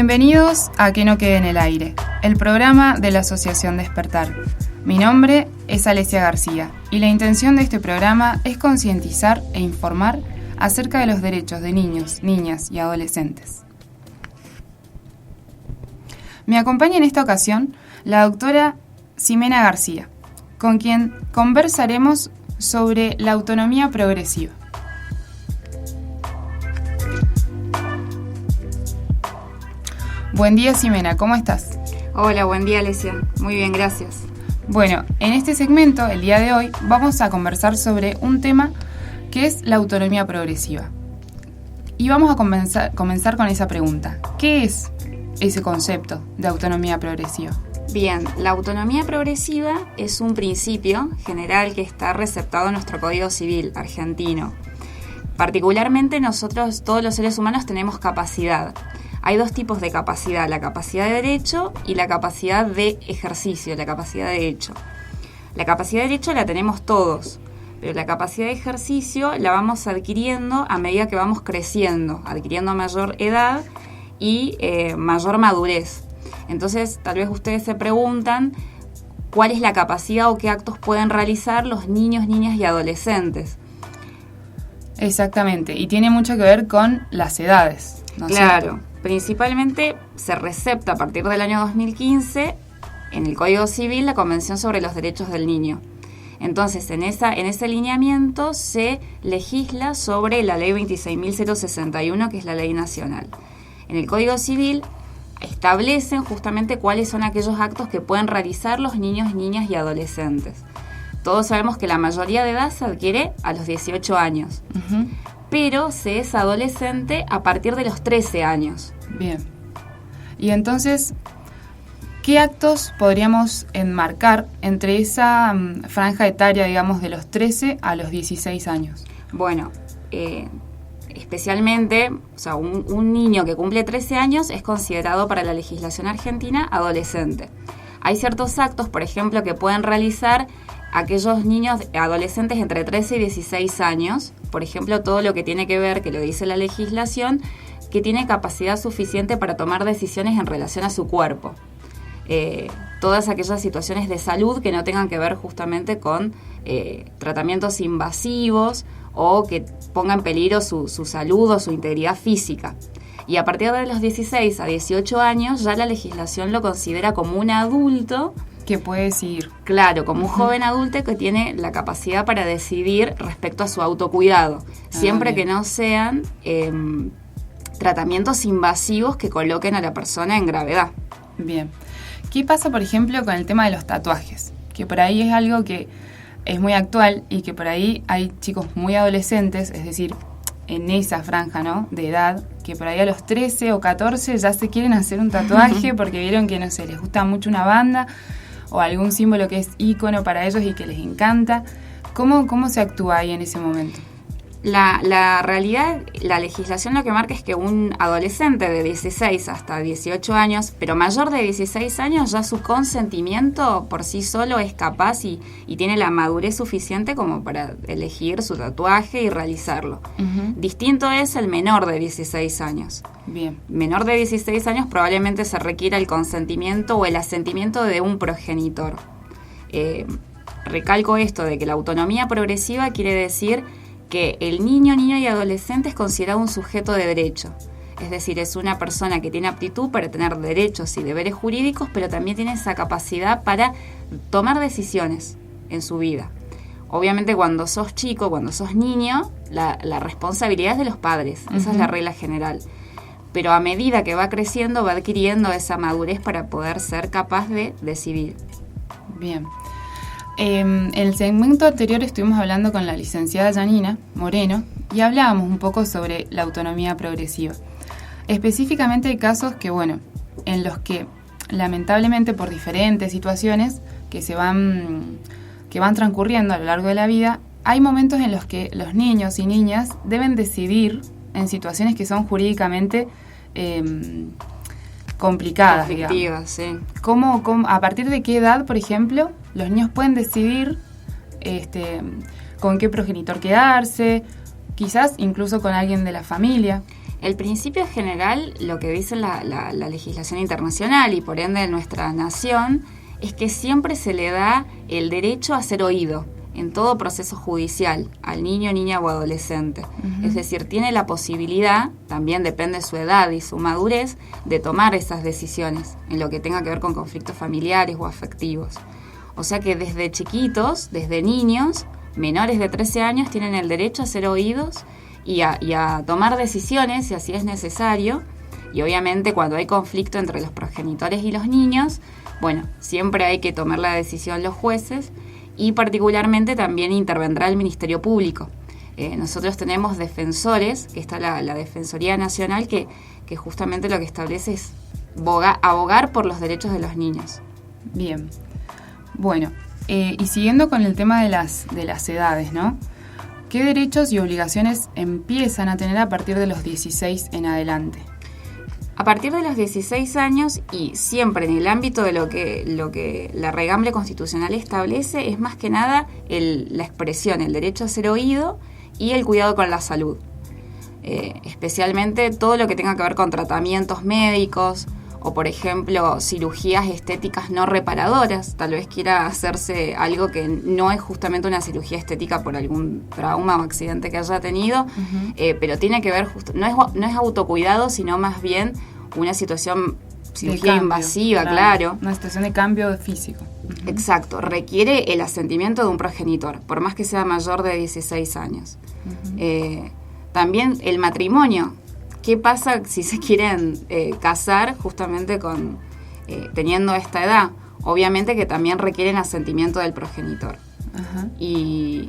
Bienvenidos a Que no quede en el aire, el programa de la Asociación Despertar. Mi nombre es Alesia García y la intención de este programa es concientizar e informar acerca de los derechos de niños, niñas y adolescentes. Me acompaña en esta ocasión la doctora Ximena García, con quien conversaremos sobre la autonomía progresiva. Buen día, Ximena, ¿cómo estás? Hola, buen día, Alesia. Muy bien, gracias. Bueno, en este segmento, el día de hoy, vamos a conversar sobre un tema que es la autonomía progresiva. Y vamos a comenzar con esa pregunta. ¿Qué es ese concepto de autonomía progresiva? Bien, la autonomía progresiva es un principio general que está receptado en nuestro Código Civil argentino. Particularmente nosotros, todos los seres humanos, tenemos capacidad. Hay dos tipos de capacidad, la capacidad de derecho y la capacidad de ejercicio, la capacidad de hecho. La capacidad de derecho la tenemos todos, pero la capacidad de ejercicio la vamos adquiriendo a medida que vamos creciendo, adquiriendo mayor edad y mayor madurez. Entonces, tal vez ustedes se preguntan cuál es la capacidad o qué actos pueden realizar los niños, niñas y adolescentes. Exactamente, y tiene mucho que ver con las edades, ¿no es Claro. cierto? Principalmente se recepta a partir del año 2015 en el Código Civil la Convención sobre los Derechos del Niño. Entonces, en ese lineamiento se legisla sobre la Ley 26.061, que es la ley nacional. En el Código Civil establecen justamente cuáles son aquellos actos que pueden realizar los niños, niñas y adolescentes. Todos sabemos que la mayoría de edad se adquiere a los 18 años. Uh-huh. Pero se es adolescente a partir de los 13 años. Bien. Y entonces, ¿qué actos podríamos enmarcar entre esa franja etaria, digamos, de los 13 a los 16 años? Bueno, especialmente, o sea, un niño que cumple 13 años es considerado para la legislación argentina adolescente. Hay ciertos actos, por ejemplo, que pueden realizar aquellos niños adolescentes entre 13 y 16 años, por ejemplo, todo lo que tiene que ver, que lo dice la legislación, que tiene capacidad suficiente para tomar decisiones en relación a su cuerpo. Todas aquellas situaciones de salud que no tengan que ver justamente con tratamientos invasivos o que pongan en peligro su salud o su integridad física. Y a partir de los 16 a 18 años ya la legislación lo considera como un adulto que puede decidir. Claro, como un joven adulto que tiene la capacidad para decidir respecto a su autocuidado, siempre que no sean tratamientos invasivos que coloquen a la persona en gravedad. Bien. ¿Qué pasa, por ejemplo, con el tema de los tatuajes? Que por ahí es algo que es muy actual y que por ahí hay chicos muy adolescentes, es decir, en esa franja, ¿no?, de edad, que por ahí a los 13 o 14 ya se quieren hacer un tatuaje porque vieron que, no sé, les gusta mucho una banda o algún símbolo que es ícono para ellos y que les encanta. ¿Cómo se actúa ahí en ese momento? La realidad, la legislación lo que marca es que un adolescente de 16 hasta 18 años, pero mayor de 16 años, ya su consentimiento por sí solo es capaz y tiene la madurez suficiente como para elegir su tatuaje y realizarlo. Uh-huh. Distinto es el menor de 16 años. Bien. Menor de 16 años probablemente se requiera el consentimiento o el asentimiento de un progenitor. Recalco esto de que la autonomía progresiva quiere decir que el niño, niña y adolescente es considerado un sujeto de derecho. Es decir, es una persona que tiene aptitud para tener derechos y deberes jurídicos, pero también tiene esa capacidad para tomar decisiones en su vida. Obviamente cuando sos chico, cuando sos niño, la responsabilidad es de los padres. Uh-huh. Esa es la regla general. Pero a medida que va creciendo, va adquiriendo esa madurez para poder ser capaz de decidir. Bien. En el segmento anterior estuvimos hablando con la licenciada Janina Moreno y hablábamos un poco sobre la autonomía progresiva. Específicamente hay casos que, bueno, en los que lamentablemente por diferentes situaciones que van transcurriendo a lo largo de la vida, hay momentos en los que los niños y niñas deben decidir en situaciones que son jurídicamente complicadas, digamos. Sí. ¿Cómo, a partir de qué edad, por ejemplo, los niños pueden decidir con qué progenitor quedarse, quizás incluso con alguien de la familia? El principio general, lo que dice la legislación internacional y por ende nuestra nación, es que siempre se le da el derecho a ser oído en todo proceso judicial al niño, niña o adolescente. Uh-huh. Es decir, tiene la posibilidad, también depende de su edad y su madurez, de tomar esas decisiones en lo que tenga que ver con conflictos familiares o afectivos. O sea que desde chiquitos, desde niños, menores de 13 años, tienen el derecho a ser oídos y a tomar decisiones si así es necesario. Y obviamente cuando hay conflicto entre los progenitores y los niños, bueno, siempre hay que tomar la decisión los jueces y particularmente también intervendrá el Ministerio Público. Nosotros tenemos defensores, que está la Defensoría Nacional, que justamente lo que establece es abogar por los derechos de los niños. Bien. Bueno, y siguiendo con el tema de las edades, ¿no? ¿Qué derechos y obligaciones empiezan a tener a partir de los 16 en adelante? A partir de los 16 años y siempre en el ámbito de lo que la regambre constitucional establece es más que nada la expresión, el derecho a ser oído y el cuidado con la salud. Especialmente todo lo que tenga que ver con tratamientos médicos o, por ejemplo, cirugías estéticas no reparadoras. Tal vez quiera hacerse algo que no es justamente una cirugía estética por algún trauma o accidente que haya tenido, uh-huh. Pero tiene que ver, no es autocuidado, sino más bien una cirugía invasiva, claro. Una situación de cambio físico. Uh-huh. Exacto, requiere el asentimiento de un progenitor, por más que sea mayor de 16 años. Uh-huh. También el matrimonio. ¿Qué pasa si se quieren casar justamente teniendo esta edad? Obviamente que también requieren asentimiento del progenitor. Uh-huh. Y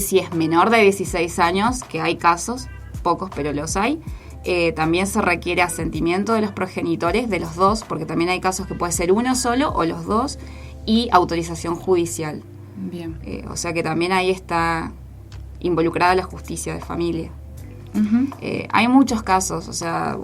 si es menor de 16 años, que hay casos, pocos pero los hay, también se requiere asentimiento de los progenitores, de los dos, porque también hay casos que puede ser uno solo o los dos, y autorización judicial. Bien. O sea que también ahí está involucrada la justicia de familia. Uh-huh. Hay muchos casos, o sea,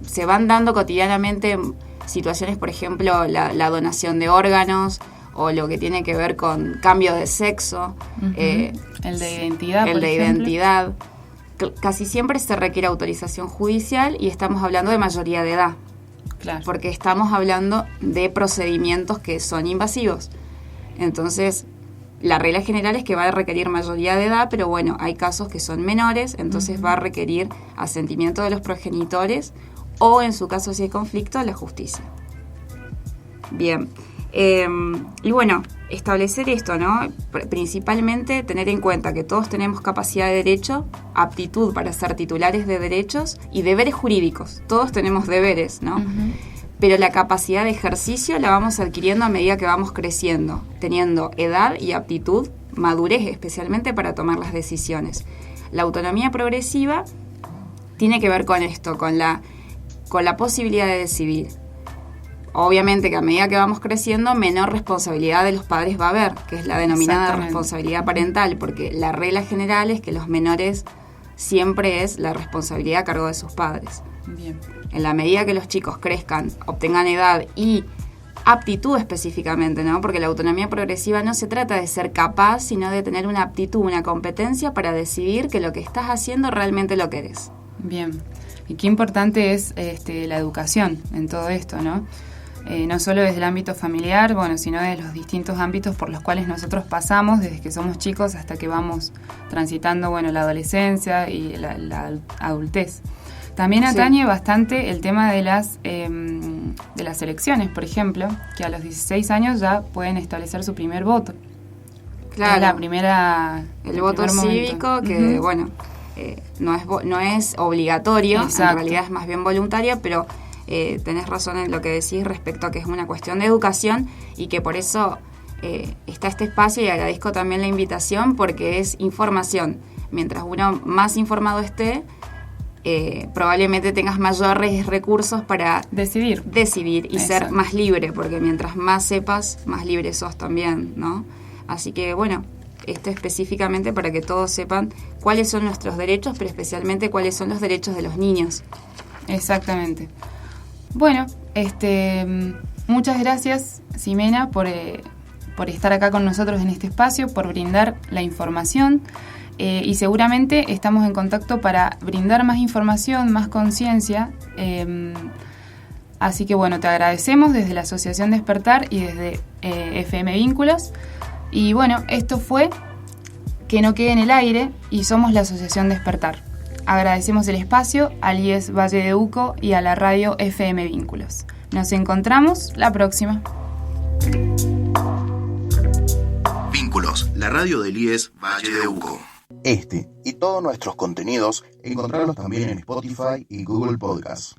se van dando cotidianamente situaciones, por ejemplo, la donación de órganos o lo que tiene que ver con cambio de sexo, uh-huh. El de identidad, el de identidad. Casi siempre se requiere autorización judicial y estamos hablando de mayoría de edad, claro. Porque estamos hablando de procedimientos que son invasivos. Entonces, la regla general es que va a requerir mayoría de edad, pero bueno, hay casos que son menores, entonces uh-huh. va a requerir asentimiento de los progenitores o, en su caso, si hay conflicto, la justicia. Bien. Y bueno, establecer esto, ¿no? Principalmente tener en cuenta que todos tenemos capacidad de derecho, aptitud para ser titulares de derechos y deberes jurídicos. Todos tenemos deberes, ¿no? Uh-huh. Pero la capacidad de ejercicio la vamos adquiriendo a medida que vamos creciendo, teniendo edad y aptitud, madurez especialmente para tomar las decisiones. La autonomía progresiva tiene que ver con esto, con la posibilidad de decidir. Obviamente que a medida que vamos creciendo, menor responsabilidad de los padres va a haber, que es la denominada responsabilidad parental, porque la regla general es que los menores siempre es la responsabilidad a cargo de sus padres. Bien. En la medida que los chicos crezcan, obtengan edad y aptitud específicamente, ¿no? Porque la autonomía progresiva no se trata de ser capaz, sino de tener una aptitud, una competencia para decidir que lo que estás haciendo realmente lo querés. Bien. Y qué importante es la educación en todo esto, ¿no? No solo desde el ámbito familiar, bueno, sino de los distintos ámbitos por los cuales nosotros pasamos desde que somos chicos hasta que vamos transitando, bueno, la adolescencia y la adultez. También atañe bastante el tema de las elecciones, por ejemplo, que a los 16 años ya pueden establecer su primer voto. Claro. Es el voto cívico, que, uh-huh. bueno, no es obligatorio, exacto. En realidad es más bien voluntario, pero tenés razón en lo que decís respecto a que es una cuestión de educación y que por eso está este espacio, y agradezco también la invitación porque es información. Mientras uno más informado esté, probablemente tengas mayores recursos para decidir y exacto. Ser más libre, porque mientras más sepas, más libre sos también, ¿no? Así que bueno, esto específicamente para que todos sepan cuáles son nuestros derechos, pero especialmente cuáles son los derechos de los niños. Exactamente. Bueno, muchas gracias, Ximena, por estar acá con nosotros en este espacio, por brindar la información. y seguramente estamos en contacto para brindar más información, más conciencia. Así que bueno, te agradecemos desde la Asociación Despertar y desde FM Vínculos. Y bueno, esto fue Que no quede en el aire y somos la Asociación Despertar. Agradecemos el espacio al IES Valle de Uco y a la radio FM Vínculos. Nos encontramos la próxima. Vínculos, la radio del IES Valle de Uco. Este y todos nuestros contenidos encontrarlos también en Spotify y Google Podcasts.